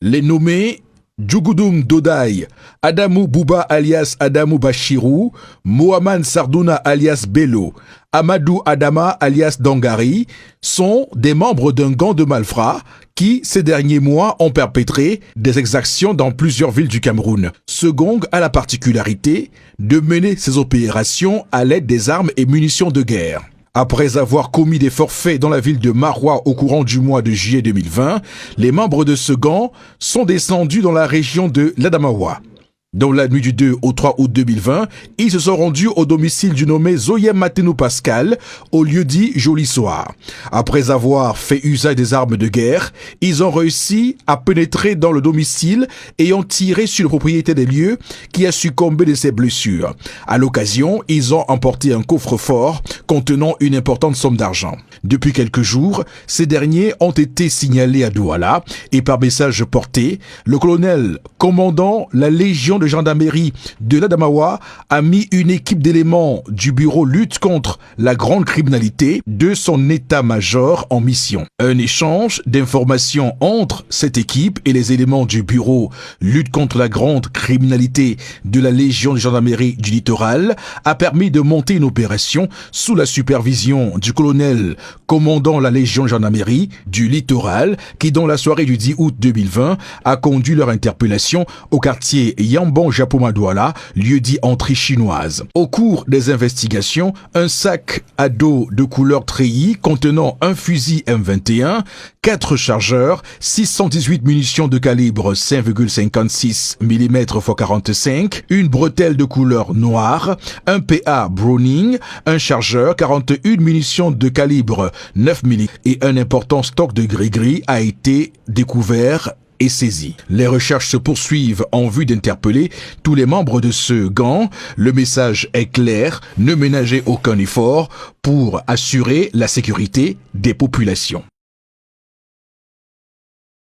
Les nommés Djougoudum Dodai, Adamou Bouba alias Adamou Bachirou, Mohamed Sardouna alias Bello, Amadou Adama alias Dangari sont des membres d'un gang de malfrats qui, ces derniers mois, ont perpétré des exactions dans plusieurs villes du Cameroun. Ce gang a la particularité de mener ses opérations à l'aide des armes et munitions de guerre. Après avoir commis des forfaits dans la ville de Maroua au courant du mois de juillet 2020, les membres de ce gang sont descendus dans la région de l'Adamawa. Dans la nuit du 2 au 3 août 2020, ils se sont rendus au domicile du nommé Zoyem Matenou Pascal, au lieu dit Joli Soir. Après avoir fait usage des armes de guerre, ils ont réussi à pénétrer dans le domicile et ont tiré sur le propriétaire des lieux qui a succombé de ses blessures. À l'occasion, ils ont emporté un coffre-fort contenant une importante somme d'argent. Depuis quelques jours, ces derniers ont été signalés à Douala et par message porté, le colonel commandant la Légion de gendarmerie de l'Adamawa a mis une équipe d'éléments du bureau lutte contre la grande criminalité de son état-major en mission. Un échange d'informations entre cette équipe et les éléments du bureau lutte contre la grande criminalité de la Légion de gendarmerie du littoral a permis de monter une opération sous la supervision du colonel commandant la Légion de gendarmerie du littoral qui, dans la soirée du 10 août 2020, a conduit leur interpellation au quartier Yambon Japoma Douala, lieu dit entrée chinoise. Au cours des investigations, un sac à dos de couleur treillis contenant un fusil M21, 4 chargeurs, 618 munitions de calibre 5,56 mm x 45, une bretelle de couleur noire, un PA Browning, un chargeur, 41 munitions de calibre 9 mm et un important stock de gris-gris a été découvert et saisi. Les recherches se poursuivent en vue d'interpeller tous les membres de ce gang. Le message est clair, ne ménagez aucun effort pour assurer la sécurité des populations.